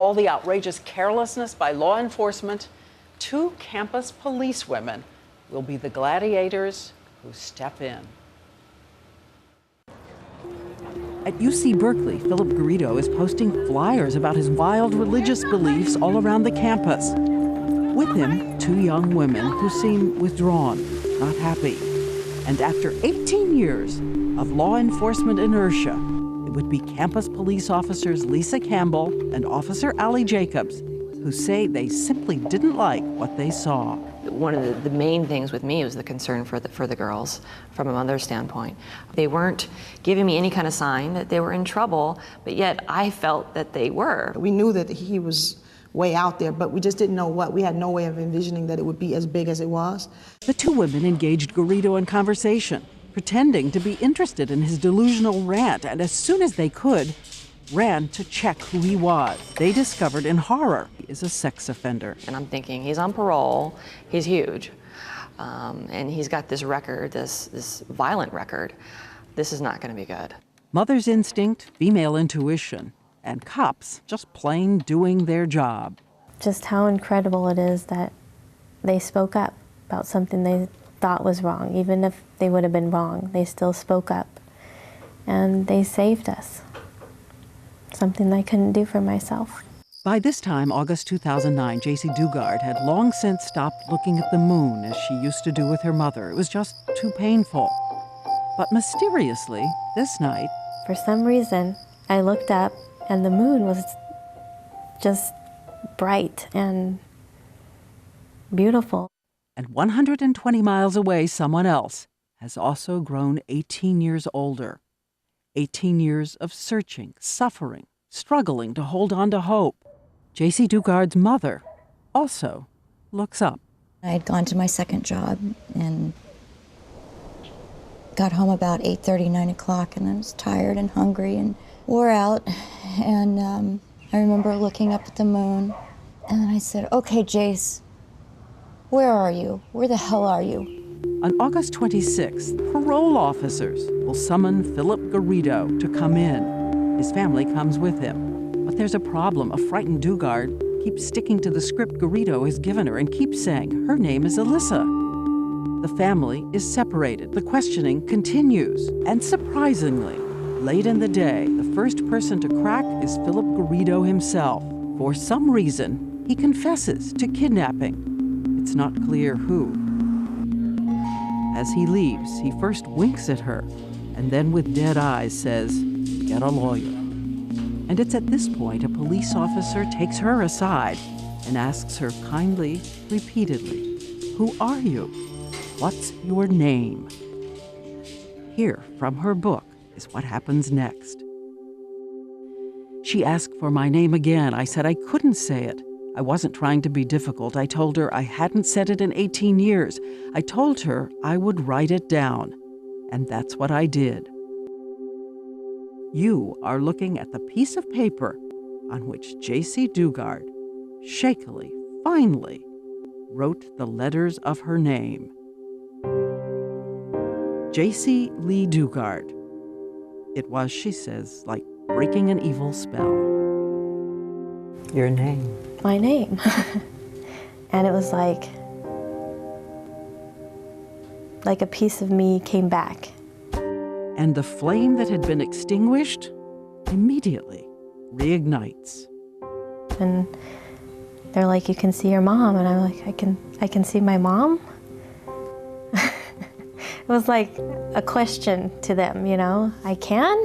All the outrageous carelessness by law enforcement, 2 campus police women will be the gladiators who step in. At UC Berkeley, Philip Garrido is posting flyers about his wild religious beliefs all around the campus. With him, 2 young women who seem withdrawn, not happy. And after 18 years of law enforcement inertia, it would be campus police officers Lisa Campbell and Officer Allie Jacobs who say they simply didn't like what they saw. One of the main things with me was the concern for the girls from a mother's standpoint. They weren't giving me any kind of sign that they were in trouble, but yet I felt that they were. We knew that he was way out there, but we just didn't know what. We had no way of envisioning that it would be as big as it was. The 2 women engaged Garrido in conversation, pretending to be interested in his delusional rant, and as soon as they could, ran to check who he was. They discovered in horror he is a sex offender. And I'm thinking, he's on parole, he's huge, and he's got this record, this violent record. This is not going to be good. Mother's instinct, female intuition, and cops just plain doing their job. Just how incredible it is that they spoke up about something they thought was wrong. Even if they would have been wrong, they still spoke up. And they saved us. Something I couldn't do for myself. By this time, August 2009, Jaycee Dugard had long since stopped looking at the moon as she used to do with her mother. It was just too painful. But mysteriously, this night, for some reason, I looked up and the moon was just bright and beautiful. And 120 miles away, someone else has also grown 18 years older. 18 years of searching, suffering, struggling to hold on to hope. Jaycee Dugard's mother also looks up. I had gone to my second job and got home about 8:30, 9 o'clock, and I was tired and hungry and wore out. And I remember looking up at the moon, and then I said, "Okay, Jace, where are you? Where the hell are you?" On August 26th, parole officers will summon Philip Garrido to come in. His family comes with him. But there's a problem. A frightened Dugard keeps sticking to the script Garrido has given her and keeps saying her name is Alyssa. The family is separated. The questioning continues. And surprisingly, late in the day, the first person to crack is Philip Garrido himself. For some reason, he confesses to kidnapping. It's not clear who. As he leaves, he first winks at her, and then with dead eyes says, "Get a lawyer." And it's at this point a police officer takes her aside and asks her kindly, repeatedly, "Who are you? What's your name?" Here, from her book, is what happens next. She asked for my name again. I said I couldn't say it. I wasn't trying to be difficult. I told her I hadn't said it in 18 years. I told her I would write it down. And that's what I did. You are looking at the piece of paper on which Jaycee Dugard, shakily, finally, wrote the letters of her name. Jaycee Lee Dugard. It was, she says, like breaking an evil spell. Your name. My name. And it was like a piece of me came back. And the flame that had been extinguished immediately reignites. And they're like, "You can see your mom." And I'm like, I can see my mom? It was like a question to them, you know? I can?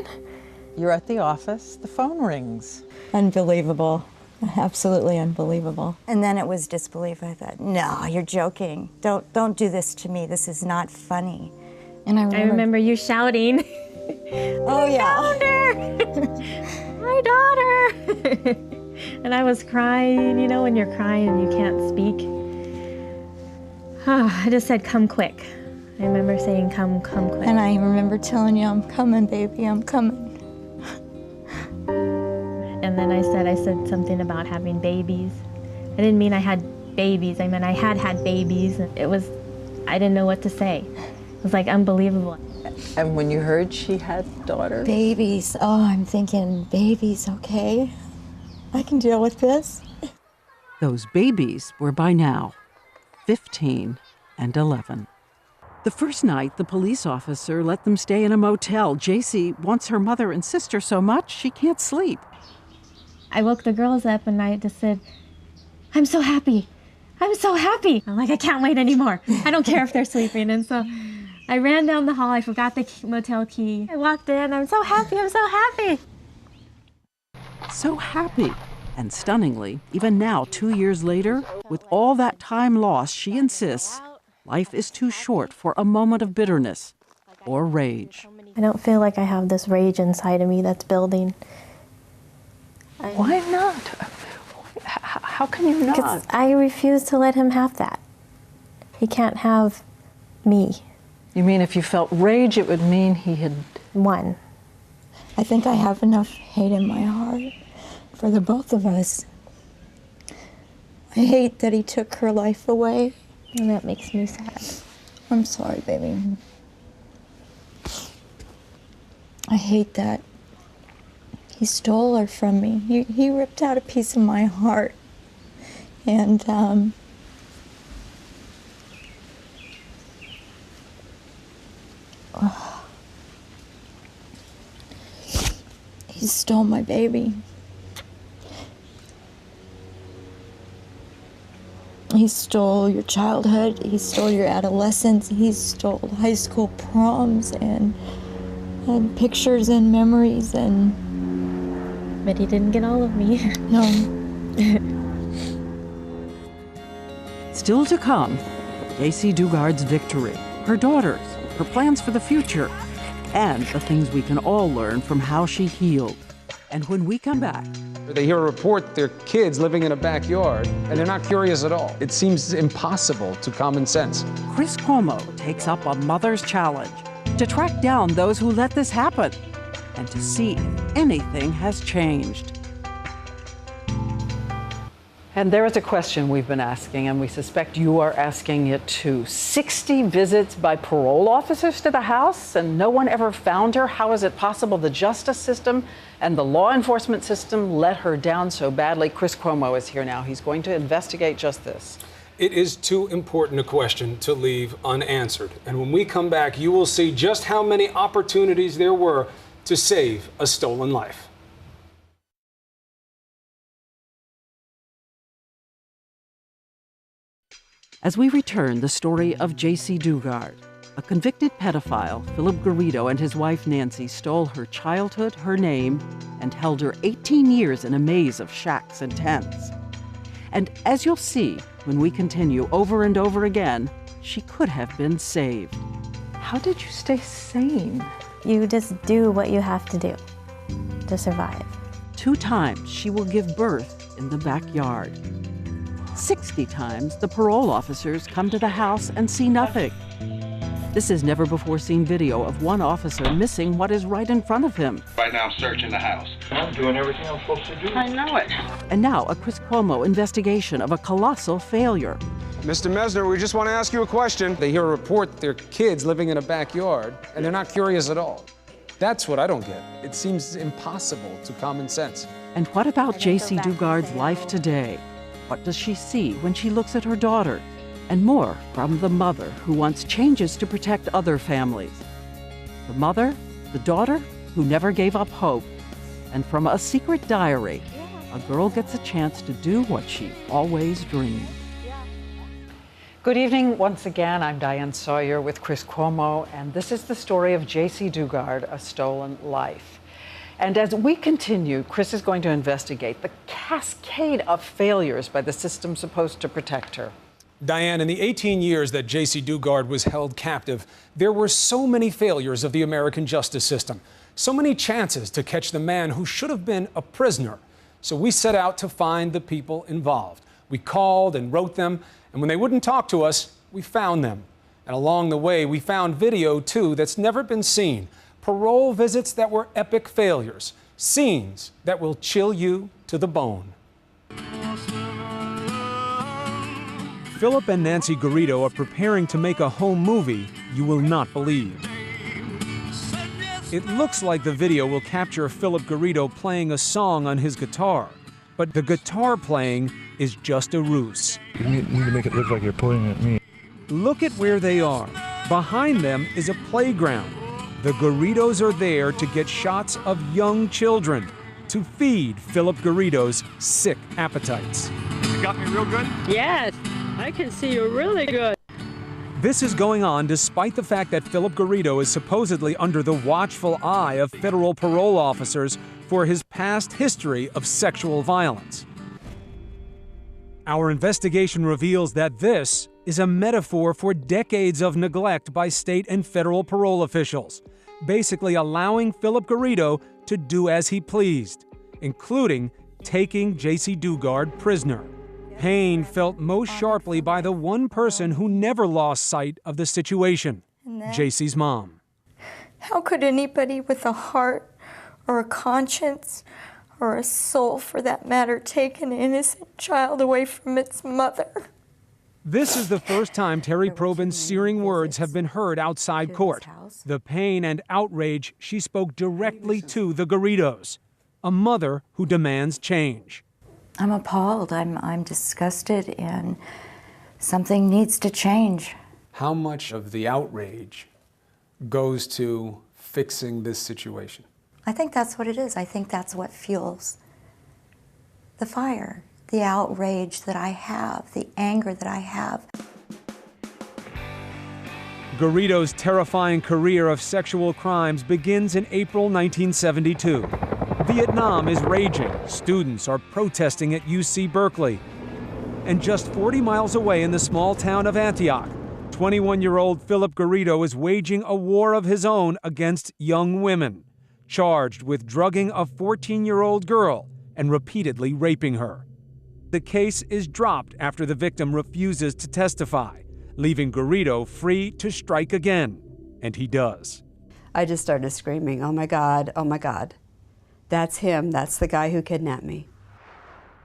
You're at the office, the phone rings. Unbelievable. Absolutely unbelievable. And then it was disbelief. I thought, no, you're joking. Don't do this to me. This is not funny. And I remember you shouting, "Oh yeah, found her! My daughter!" And I was crying, you know, when you're crying and you can't speak. Oh, I just said, "Come quick." I remember saying, come quick. And I remember telling you, "I'm coming, baby, I'm coming." And then I said something about having babies. I didn't mean I had babies. I meant I had babies. I didn't know what to say. It was like unbelievable. And when you heard she had daughters? Babies. Oh, I'm thinking, babies, okay. I can deal with this. Those babies were by now 15 and 11. The first night, the police officer let them stay in a motel. Jaycee wants her mother and sister so much she can't sleep. I woke the girls up and I just said, I'm so happy. I'm so happy. I'm like, I can't wait anymore. I don't care if they're sleeping. And so I ran down the hall. I forgot the motel key. I walked in. I'm so happy. I'm so happy. So happy. And stunningly, even now, 2 years later, with all that time lost, she insists life is too short for a moment of bitterness or rage. I don't feel like I have this rage inside of me that's building. Why not? How can you Because not? I refuse to let him have that. He can't have me. You mean if you felt rage, it would mean he had... One. I think I have enough hate in my heart for the both of us. I hate that he took her life away. And that makes me sad. I'm sorry, baby. I hate that. He stole her from me. He ripped out a piece of my heart. And, he stole my baby. He stole your childhood, he stole your adolescence, he stole high school proms and pictures and memories and... But he didn't get all of me. No. Still to come, Jaycee Dugard's victory, her daughters, her plans for the future, and the things we can all learn from how she healed. And when we come back, they hear a report their kids living in a backyard, and they're not curious at all. It seems impossible to common sense. Chris Cuomo takes up a mother's challenge to track down those who let this happen and to see if anything has changed. And there is a question we've been asking, and we suspect you are asking it too. 60 visits by parole officers to the house, and no one ever found her? How is it possible the justice system and the law enforcement system let her down so badly? Chris Cuomo is here now. He's going to investigate just this. It is too important a question to leave unanswered. And when we come back, you will see just how many opportunities there were to save a stolen life. As we return, the story of Jaycee Dugard. A convicted pedophile, Philip Garrido, and his wife Nancy stole her childhood, her name, and held her 18 years in a maze of shacks and tents. And as you'll see when we continue over and over again, she could have been saved. How did you stay sane? You just do what you have to do to survive. 2 times she will give birth in the backyard. 60 times the parole officers come to the house and see nothing. This is never-before-seen video of one officer missing what is right in front of him. Right now I'm searching the house. I'm doing everything I'm supposed to do. I know it. And now a Chris Cuomo investigation of a colossal failure. Mr. Mesner, we just want to ask you a question. They hear a report their kids living in a backyard, and they're not curious at all. That's what I don't get. It seems impossible to common sense. And what about Jaycee Dugard's life today? What does she see when she looks at her daughter? And more from the mother who wants changes to protect other families. The mother, the daughter who never gave up hope. And from a secret diary, a girl gets a chance to do what she always dreamed. Good evening once again. I'm Diane Sawyer with Chris Cuomo, and this is the story of Jaycee Dugard, A Stolen Life. And as we continue, Chris is going to investigate the cascade of failures by the system supposed to protect her. Diane, in the 18 years that Jaycee Dugard was held captive, there were so many failures of the American justice system, so many chances to catch the man who should have been a prisoner. So we set out to find the people involved. We called and wrote them, and when they wouldn't talk to us, we found them. And along the way, we found video, too, that's never been seen. Parole visits that were epic failures. Scenes that will chill you to the bone. Philip and Nancy Garrido are preparing to make a home movie you will not believe. It looks like the video will capture Philip Garrido playing a song on his guitar. But the guitar playing is just a ruse. You need to make it look like you're pointing at me. Look at where they are. Behind them is a playground. The Garridos are there to get shots of young children, to feed Philip Garrido's sick appetites. You got me real good? Yes, I can see you really good. This is going on despite the fact that Philip Garrido is supposedly under the watchful eye of federal parole officers for his past history of sexual violence. Our investigation reveals that this is a metaphor for decades of neglect by state and federal parole officials, basically allowing Philip Garrido to do as he pleased, including taking Jaycee Dugard prisoner. Pain felt most sharply by the one person who never lost sight of the situation, Jaycee's mom. How could anybody with a heart or a conscience or a soul, for that matter, take an innocent child away from its mother? This is the first time Terry Probyn's searing words have been heard outside court. The pain and outrage she spoke directly to the Garridos, a mother who demands change. I'm appalled. I'm disgusted, and something needs to change. How much of the outrage goes to fixing this situation? I think that's what it is. I think that's what fuels the fire, the outrage that I have, the anger that I have. Garrido's terrifying career of sexual crimes begins in April 1972. Vietnam is raging. Students are protesting at UC Berkeley. And just 40 miles away in the small town of Antioch, 21-year-old Philip Garrido is waging a war of his own against young women, charged with drugging a 14-year-old girl and repeatedly raping her. The case is dropped after the victim refuses to testify, leaving Garrido free to strike again, and he does. I just started screaming, "Oh my God, oh my God. That's him, that's the guy who kidnapped me."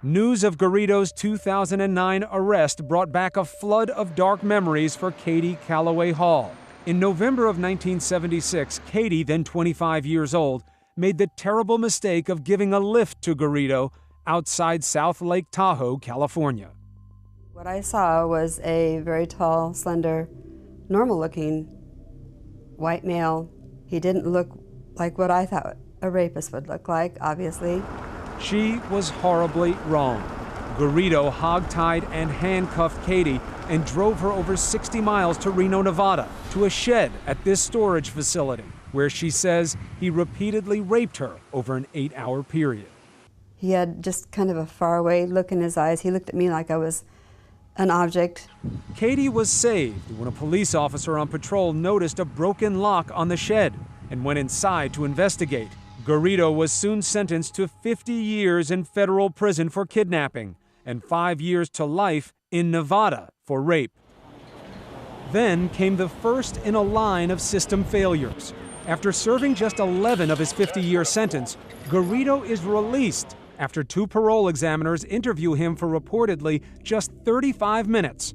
News of Garrido's 2009 arrest brought back a flood of dark memories for Katie Calloway Hall. In November of 1976, Katie, then 25 years old, made the terrible mistake of giving a lift to Garrido outside South Lake Tahoe, California. What I saw was a very tall, slender, normal-looking white male. He didn't look like what I thought a rapist would look like, obviously. She was horribly wrong. Garrido hogtied and handcuffed Katie and drove her over 60 miles to Reno, Nevada, to a shed at this storage facility, where she says he repeatedly raped her over an 8-hour period. He had just kind of a faraway look in his eyes. He looked at me like I was an object. Katie was saved when a police officer on patrol noticed a broken lock on the shed and went inside to investigate. Garrido was soon sentenced to 50 years in federal prison for kidnapping and 5 years to life in Nevada for rape. Then came the first in a line of system failures. After serving just 11 of his 50-year sentence, Garrido is released after 2 parole examiners interview him for reportedly just 35 minutes.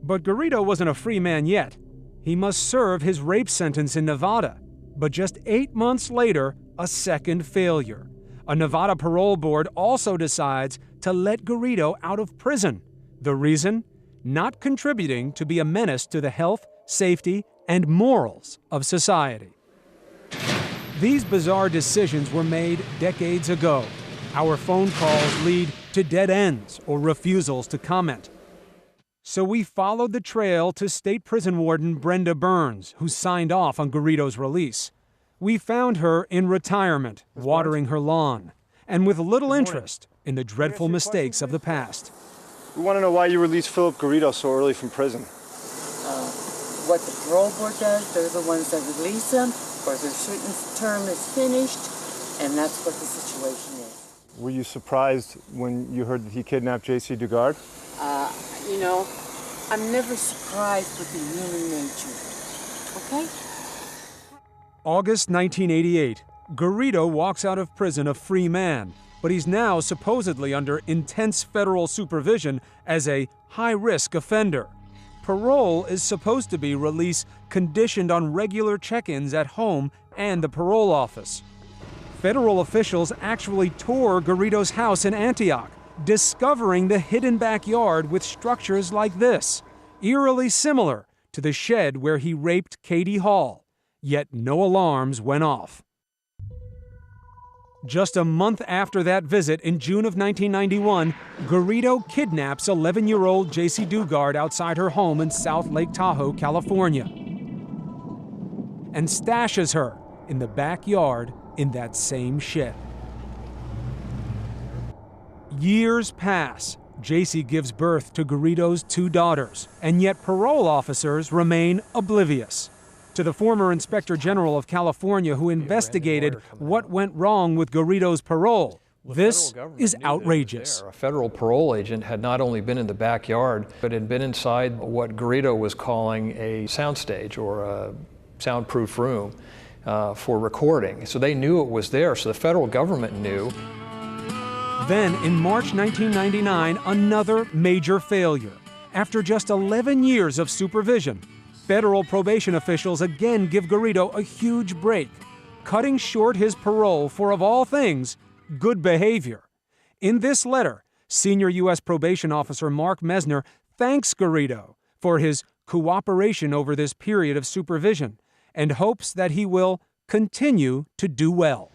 But Garrido wasn't a free man yet. He must serve his rape sentence in Nevada. But just 8 months later, a second failure. A Nevada parole board also decides to let Garrido out of prison. The reason? Not contributing to be a menace to the health, safety, and morals of society. These bizarre decisions were made decades ago. Our phone calls lead to dead ends or refusals to comment. So we followed the trail to State Prison Warden Brenda Burns, who signed off on Garrido's release. We found her in retirement, watering her lawn, and with little interest in the dreadful mistakes of the past. We want to know why you released Philip Garrido so early from prison. What the parole board does, they're the ones that release them, or their certain term is finished, and that's what the situation is. Were you surprised when you heard that he kidnapped Jaycee Dugard? You know, I'm never surprised with the human nature, okay? August 1988, Garrido walks out of prison a free man, but he's now supposedly under intense federal supervision as a high-risk offender. Parole is supposed to be release conditioned on regular check-ins at home and the parole office. Federal officials actually tore Garrido's house in Antioch, discovering the hidden backyard with structures like this, eerily similar to the shed where he raped Katie Hall. Yet no alarms went off. Just a month after that visit, in June of 1991, Garrido kidnaps 11-year-old Jaycee Dugard outside her home in South Lake Tahoe, California, and stashes her in the backyard in that same shed. Years pass. Jaycee gives birth to Garrido's 2 daughters, and yet parole officers remain oblivious. To the former Inspector General of California who investigated what went wrong with Garrido's parole, this is outrageous. A federal parole agent had not only been in the backyard, but had been inside what Garrido was calling a soundstage or a soundproof room for recording. So they knew it was there, so the federal government knew. Then, in March 1999, another major failure. After just 11 years of supervision, federal probation officials again give Garrido a huge break, cutting short his parole for, of all things, good behavior. In this letter, senior U.S. probation officer Mark Mesner thanks Garrido for his cooperation over this period of supervision and hopes that he will continue to do well.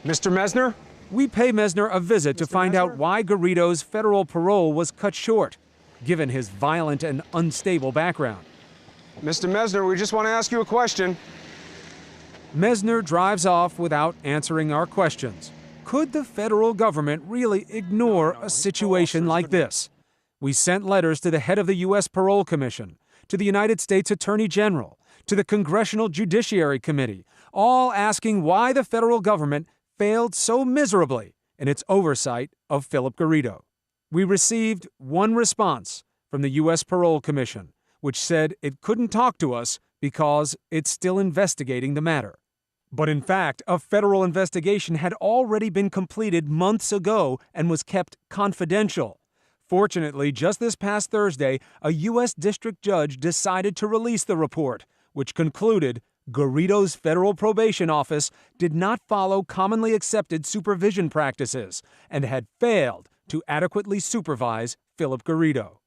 Mr. Mesner? We pay Mesner a visit to find out why Garrido's federal parole was cut short, given his violent and unstable background. Mr. Mesner, we just want to ask you a question. Mesner drives off without answering our questions. Could the federal government really ignore a situation like this? We sent letters to the head of the U.S. Parole Commission, to the United States Attorney General, to the Congressional Judiciary Committee, all asking why the federal government failed so miserably in its oversight of Philip Garrido. We received one response from the U.S. Parole Commission, which said it couldn't talk to us because it's still investigating the matter. But in fact, a federal investigation had already been completed months ago and was kept confidential. Fortunately, just this past Thursday, a U.S. district judge decided to release the report, which concluded Garrido's federal probation office did not follow commonly accepted supervision practices and had failed to adequately supervise Philip Garrido.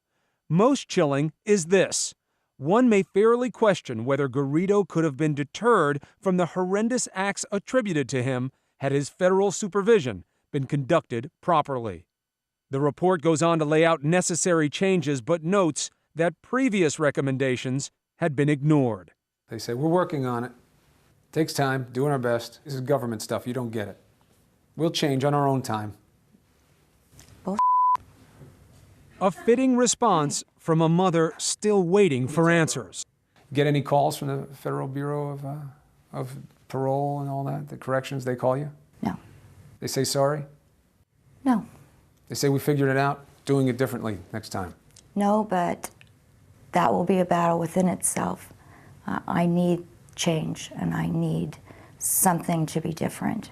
Most chilling is this. One may fairly question whether Garrido could have been deterred from the horrendous acts attributed to him had his federal supervision been conducted properly. The report goes on to lay out necessary changes, but notes that previous recommendations had been ignored. They say, we're working on it. Takes time, doing our best. This is government stuff, you don't get it. We'll change on our own time. A fitting response from a mother still waiting for answers. Get any calls from the Federal Bureau of Parole and all that, the corrections, they call you? No. They say sorry? No. They say we figured it out, doing it differently next time. No, but that will be a battle within itself. I need change, and I need something to be different.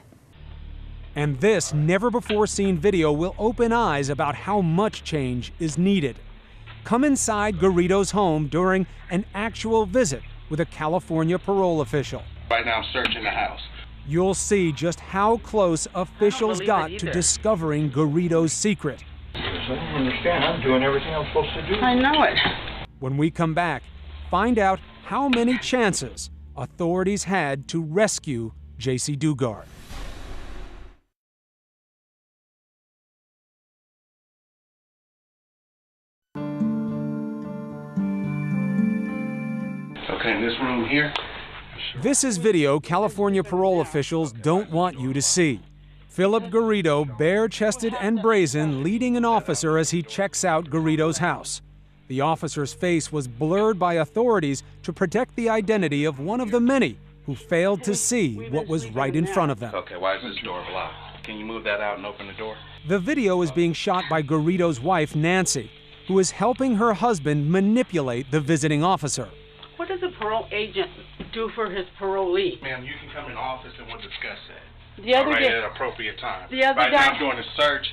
And this never-before-seen video will open eyes about how much change is needed. Come inside Garrido's home during an actual visit with a California parole official. Right now I'm searching the house. You'll see just how close officials got to discovering Garrido's secret. I don't understand. I'm doing everything I'm supposed to do. I know it. When we come back, find out how many chances authorities had to rescue Jaycee Dugard. Okay, in this room here. This is video California parole officials don't want you to see. Philip Garrido, bare-chested and brazen, leading an officer as he checks out Garrido's house. The officer's face was blurred by authorities to protect the identity of one of the many who failed to see what was right in front of them. Okay, why is this door locked? Can you move that out and open the door? The video is being shot by Garrido's wife, Nancy, who is helping her husband manipulate the visiting officer. What does a parole agent do for his parolee? Ma'am, you can come in the office and we'll discuss that. The other right day, at an appropriate time. The other right guy, now I'm doing a search.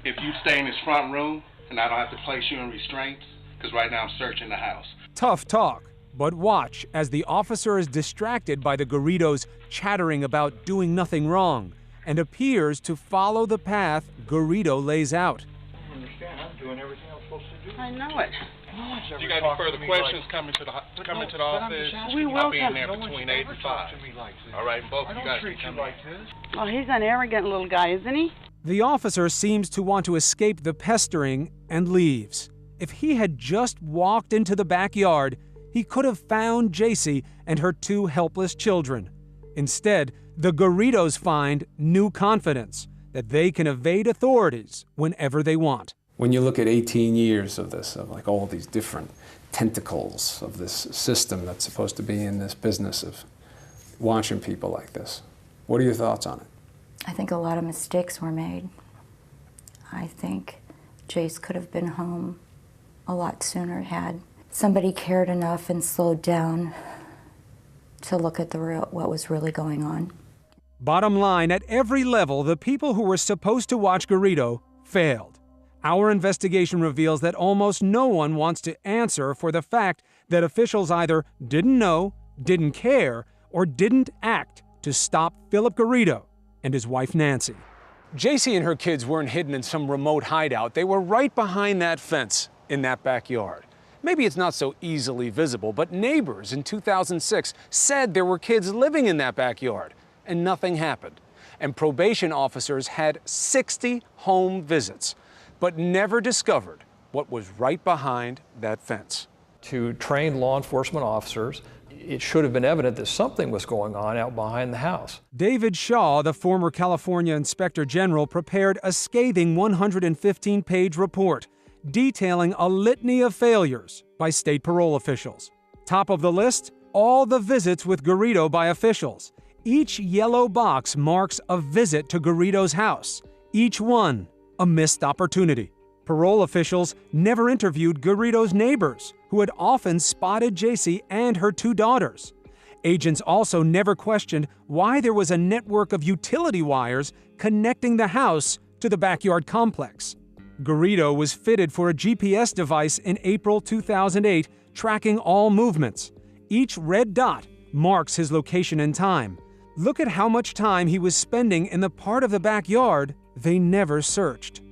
If you stay in this front room and I don't have to place you in restraints, because right now I'm searching the house. Tough talk, but watch as the officer is distracted by the Garridos chattering about doing nothing wrong, and appears to follow the path Garrido lays out. I understand. I'm doing everything I'm supposed to do. I know it. If you got any further questions, come into the office. We will I'll be in come. there between 8 and 5. All right, and both of you guys can come in. Well, he's an arrogant little guy, isn't he? The officer seems to want to escape the pestering and leaves. If he had just walked into the backyard, he could have found Jaycee and her 2 helpless children. Instead, the Garridos find new confidence that they can evade authorities whenever they want. When you look at 18 years of this, of like all these different tentacles of this system that's supposed to be in this business of watching people like this, what are your thoughts on it? I think a lot of mistakes were made. I think Jace could have been home a lot sooner had somebody cared enough and slowed down to look at what was really going on. Bottom line, at every level, the people who were supposed to watch Garrido failed. Our investigation reveals that almost no one wants to answer for the fact that officials either didn't know, didn't care, or didn't act to stop Philip Garrido and his wife Nancy. Jaycee and her kids weren't hidden in some remote hideout. They were right behind that fence in that backyard. Maybe it's not so easily visible, but neighbors in 2006 said there were kids living in that backyard, and nothing happened. And probation officers had 60 home visits, but never discovered what was right behind that fence. To trained law enforcement officers, it should have been evident that something was going on out behind the house. David Shaw, the former California Inspector General, prepared a scathing 115-page report detailing a litany of failures by state parole officials. Top of the list, all the visits with Garrido by officials. Each yellow box marks a visit to Garrido's house, each one a missed opportunity. Parole officials never interviewed Garrido's neighbors, who had often spotted Jaycee and her 2 daughters. Agents also never questioned why there was a network of utility wires connecting the house to the backyard complex. Garrido was fitted for a GPS device in April 2008, tracking all movements. Each red dot marks his location and time. Look at how much time he was spending in the part of the backyard they never searched.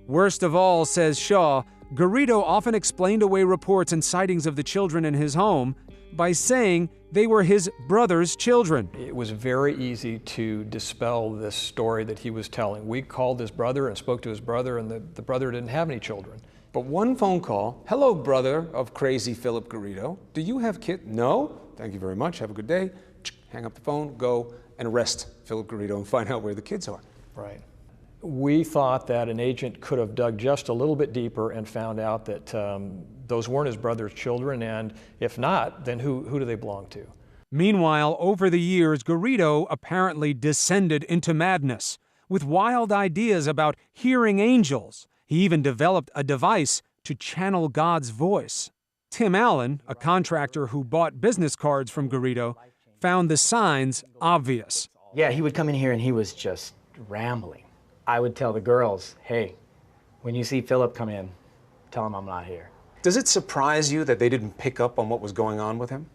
Worst of all, says Shaw, Garrido often explained away reports and sightings of the children in his home by saying they were his brother's children. It was very easy to dispel this story that he was telling. We called his brother and spoke to his brother, and the brother didn't have any children. But one phone call, hello, brother of crazy Philip Garrido. Do you have kids? No? Thank you very much. Have a good day. Hang up the phone, go and arrest Philip Garrido and find out where the kids are. Right. We thought that an agent could have dug just a little bit deeper and found out that those weren't his brother's children, and if not, then who do they belong to? Meanwhile, over the years, Garrido apparently descended into madness. With wild ideas about hearing angels, he even developed a device to channel God's voice. Tim Allen, a contractor who bought business cards from Garrido, found the signs obvious. Yeah, he would come in here and he was just rambling. I would tell the girls, hey, when you see Philip come in, tell him I'm not here. Does it surprise you that they didn't pick up on what was going on with him?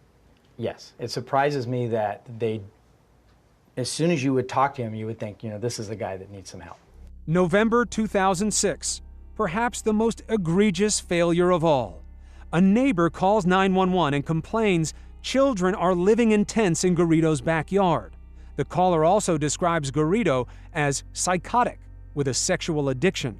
Yes, it surprises me that as soon as you would talk to him, you would think, this is the guy that needs some help. November 2006, perhaps the most egregious failure of all. A neighbor calls 911 and complains children are living in tents in Garrido's backyard. The caller also describes Garrido as psychotic with a sexual addiction.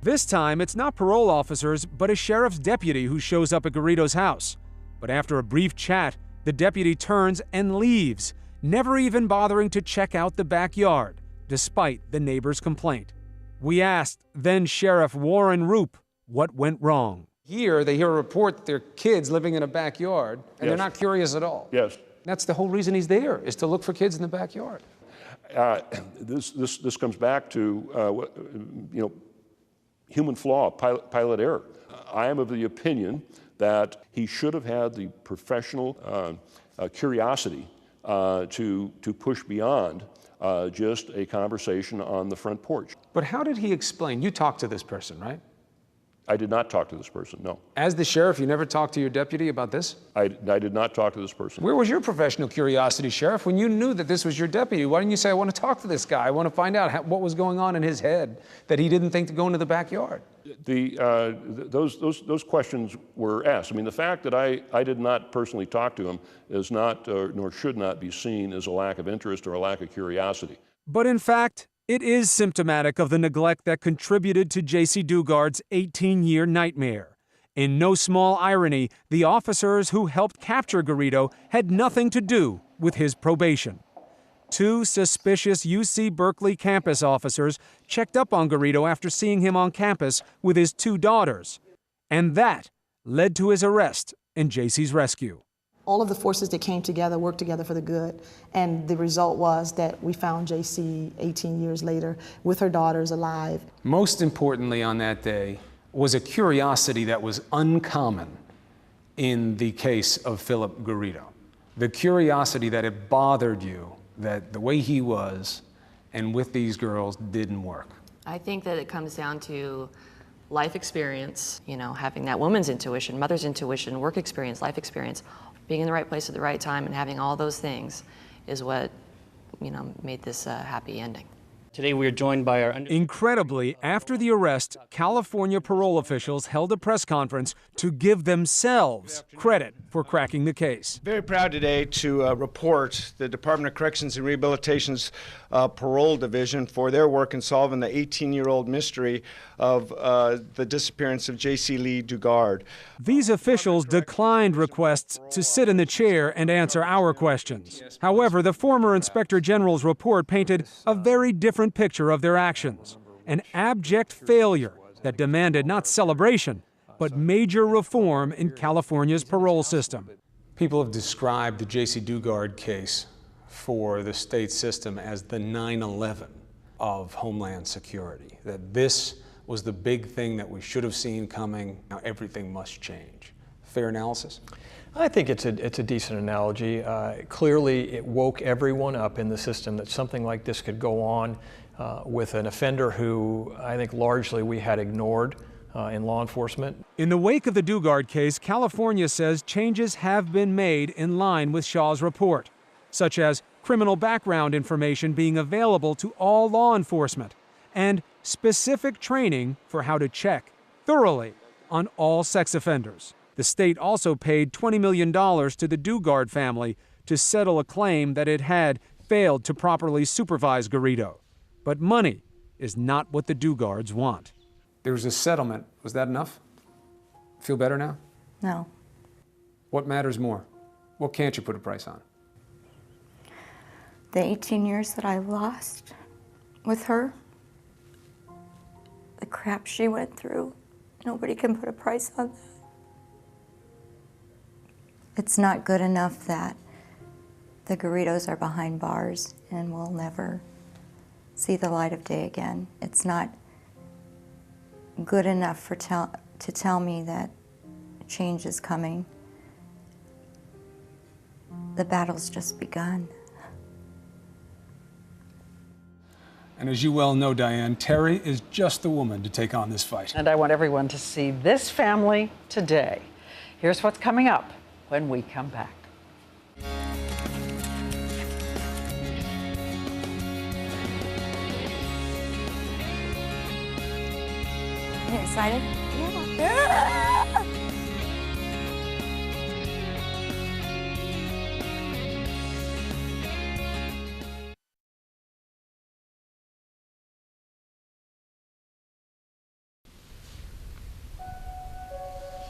This time, it's not parole officers, but a sheriff's deputy who shows up at Garrido's house. But after a brief chat, the deputy turns and leaves, never even bothering to check out the backyard, despite the neighbor's complaint. We asked then Sheriff Warren Roop what went wrong. Here, they hear a report that there are kids living in a backyard, and they're not curious at all. Yes. That's the whole reason he's there, is to look for kids in the backyard. This comes back to human flaw, pilot error. I am of the opinion that he should have had the professional curiosity to push beyond just a conversation on the front porch. But how did he explain? You talked to this person, right? I did not talk to this person, no. As the sheriff, you never talked to your deputy about this? I did not talk to this person. Where was your professional curiosity, Sheriff? When you knew that this was your deputy, why didn't you say, I want to talk to this guy. I want to find out what was going on in his head that he didn't think to go into the backyard? Those questions were asked. I mean, the fact that I did not personally talk to him is not, nor should not be seen as a lack of interest or a lack of curiosity. But in fact, it is symptomatic of the neglect that contributed to Jaycee Dugard's 18-year nightmare. In no small irony, the officers who helped capture Garrido had nothing to do with his probation. 2 suspicious UC Berkeley campus officers checked up on Garrido after seeing him on campus with his 2 daughters. And that led to his arrest and Jaycee's rescue. All of the forces that came together worked together for the good. And the result was that we found Jaycee 18 years later with her daughters alive. Most importantly on that day was a curiosity that was uncommon in the case of Philip Garrido. The curiosity that it bothered you that the way he was and with these girls didn't work. I think that it comes down to life experience, you know, having that woman's intuition, mother's intuition, work experience, life experience. Being in the right place at the right time and having all those things is what, you know, made this a happy ending. Today we are joined by our... Incredibly, after the arrest, California parole officials held a press conference to give themselves credit for cracking the case. Very proud today to report the Department of Corrections and Rehabilitation's parole division for their work in solving the 18-year-old mystery of the disappearance of Jaycee Lee Dugard. These officials declined requests to sit in the chair and answer our questions. However, the former Inspector General's report painted a very different picture of their actions, an abject failure that demanded not celebration, but major reform in California's parole system. People have described the Jaycee Dugard case for the state system as the 9/11 of Homeland Security, that this was the big thing that we should have seen coming. Now everything must change. Fair analysis? I think it's a decent analogy. Clearly, it woke everyone up in the system that something like this could go on with an offender who I think largely we had ignored in law enforcement. In the wake of the Dugard case, California says changes have been made in line with Shaw's report, such as criminal background information being available to all law enforcement and specific training for how to check thoroughly on all sex offenders. The state also paid $20 million to the Dugard family to settle a claim that it had failed to properly supervise Garrido. But money is not what the Dugards want. There was a settlement. Was that enough? Feel better now? No. What matters more? What can't you put a price on? The 18 years that I lost with her, the crap she went through, nobody can put a price on that. It's not good enough that the Garridos are behind bars and will never see the light of day again. It's not good enough to tell me that change is coming. The battle's just begun. And as you well know, Diane, Terry is just the woman to take on this fight. And I want everyone to see this family today. Here's what's coming up when we come back. You excited? Yeah.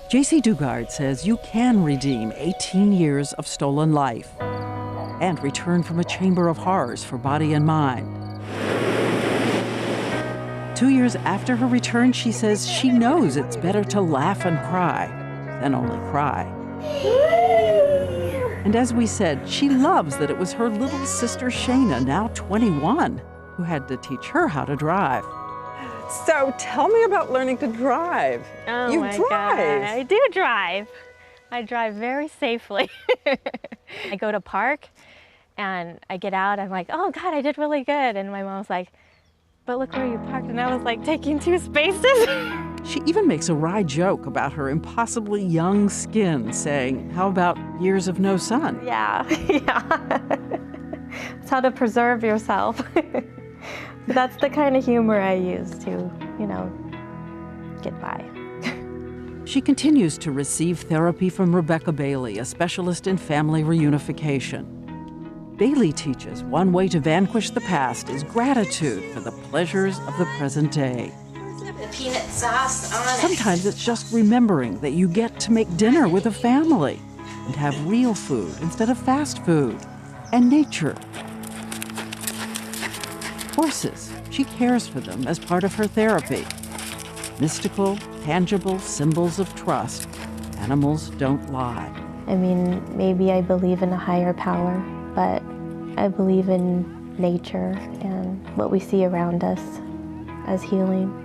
Jaycee Dugard says you can redeem 18 years of stolen life and return from a chamber of horrors for body and mind. 2 years after her return, she says she knows it's better to laugh and cry than only cry. And as we said, she loves that it was her little sister Shayna, now 21, who had to teach her how to drive. So tell me about learning to drive. Oh You my drive. God, I do drive. I drive very safely. I go to park and I get out, I'm like, oh God, I did really good. And my mom's like, but look where you parked. And I was like, taking 2 spaces. She even makes a wry joke about her impossibly young skin, saying, "How about years of no sun?" Yeah, yeah. It's how to preserve yourself. That's the kind of humor I use to, get by. She continues to receive therapy from Rebecca Bailey, a specialist in family reunification. Bailey teaches one way to vanquish the past is gratitude for the pleasures of the present day. The peanut sauce on it. Sometimes it's just remembering that you get to make dinner with a family and have real food instead of fast food, and nature. Horses, she cares for them as part of her therapy. Mystical, tangible symbols of trust. Animals don't lie. I mean, maybe I believe in a higher power, but I believe in nature and what we see around us as healing.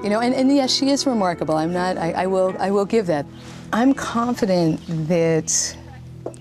And yes, she is remarkable. I will give that. I'm confident that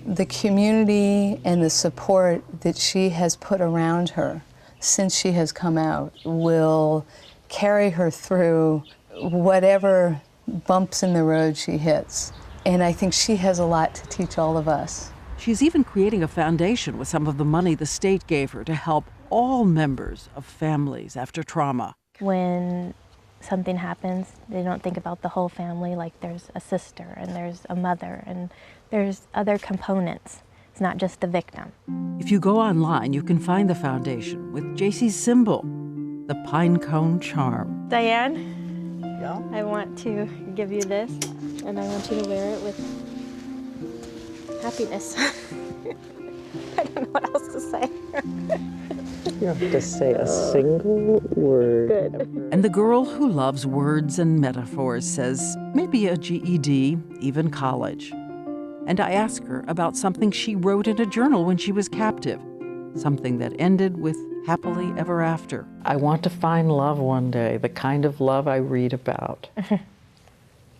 the community and the support that she has put around her since she has come out will carry her through whatever bumps in the road she hits. And I think she has a lot to teach all of us. She's even creating a foundation with some of the money the state gave her to help all members of families after trauma. When something happens, they don't think about the whole family, like there's a sister and there's a mother and there's other components. It's not just the victim. If you go online, you can find the foundation with Jaycee's symbol, the pine cone charm. Diane, I want to give you this, and I want you to wear it with happiness. I don't know what else to say. You don't have to say a single word. Good. And the girl who loves words and metaphors says maybe a GED, even college. And I ask her about something she wrote in a journal when she was captive, something that ended with happily ever after. I want to find love one day, the kind of love I read about.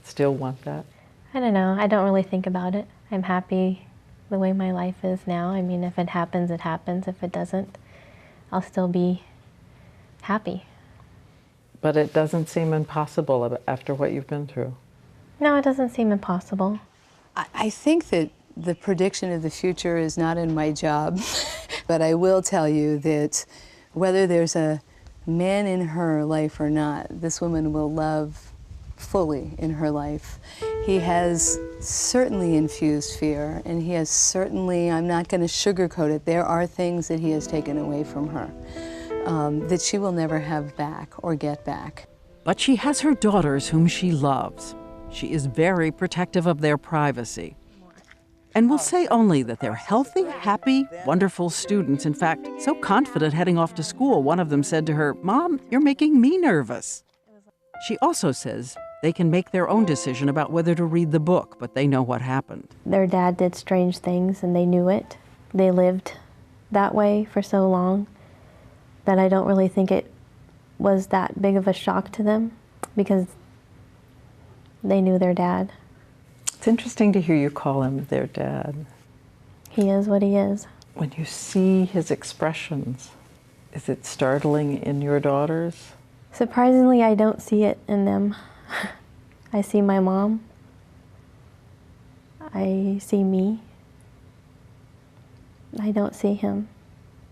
Still want that? I don't know. I don't really think about it. I'm happy the way my life is now. I mean, if it happens, it happens. If it doesn't, I'll still be happy. But it doesn't seem impossible after what you've been through. No, it doesn't seem impossible. I think that the prediction of the future is not in my job, but I will tell you that whether there's a man in her life or not, this woman will love fully in her life. He has certainly infused fear, and he has certainly, I'm not going to sugarcoat it, there are things that he has taken away from her that she will never have back or get back. But she has her daughters whom she loves. She is very protective of their privacy. And will say only that they're healthy, happy, wonderful students. In fact, so confident heading off to school, one of them said to her, "Mom, you're making me nervous." She also says they can make their own decision about whether to read the book, but they know what happened. Their dad did strange things and they knew it. They lived that way for so long that I don't really think it was that big of a shock to them because they knew their dad. It's interesting to hear you call him their dad. He is what he is. When you see his expressions, is it startling in your daughters? Surprisingly, I don't see it in them. I see my mom. I see me. I don't see him.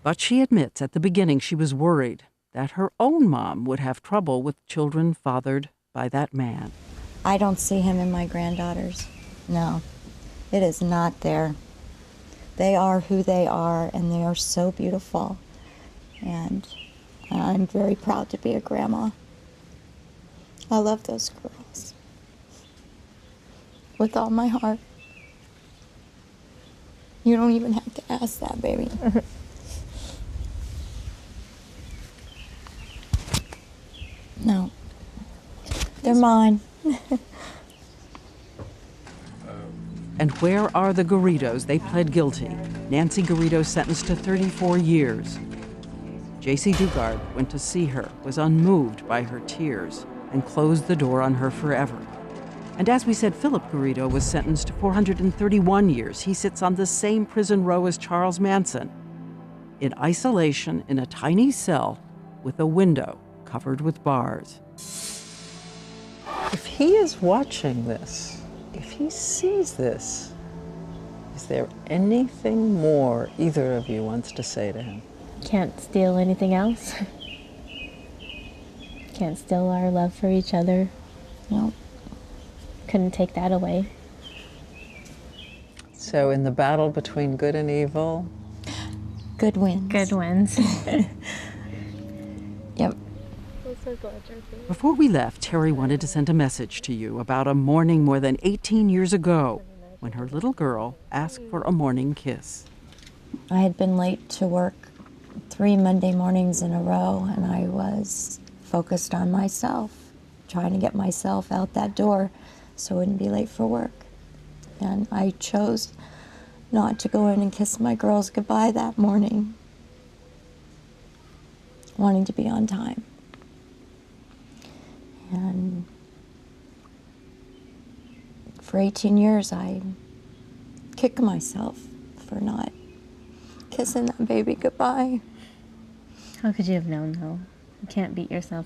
But she admits at the beginning she was worried that her own mom would have trouble with children fathered by that man. I don't see him in my granddaughters. No, it is not there. They are who they are, and they are so beautiful. And I'm very proud to be a grandma. I love those girls with all my heart. You don't even have to ask that, baby. No, they're mine. And where are the Garridos? They pled guilty. Nancy Garrido sentenced to 34 years. Jaycee Dugard went to see her, was unmoved by her tears, and closed the door on her forever. And as we said, Philip Garrido was sentenced to 431 years. He sits on the same prison row as Charles Manson, in isolation in a tiny cell with a window covered with bars. If he is watching this, if he sees this, is there anything more either of you wants to say to him? Can't steal anything else. Can't steal our love for each other. No. Couldn't take that away. So in the battle between good and evil, good wins. Good wins. Yep. Before we left, Terry wanted to send a message to you about a morning more than 18 years ago when her little girl asked for a morning kiss. I had been late to work 3 Monday mornings in a row, and I was focused on myself, trying to get myself out that door so I wouldn't be late for work. And I chose not to go in and kiss my girls goodbye that morning, wanting to be on time. And for 18 years, I kicked myself for not kissing that baby goodbye. How could you have known, though? You can't beat yourself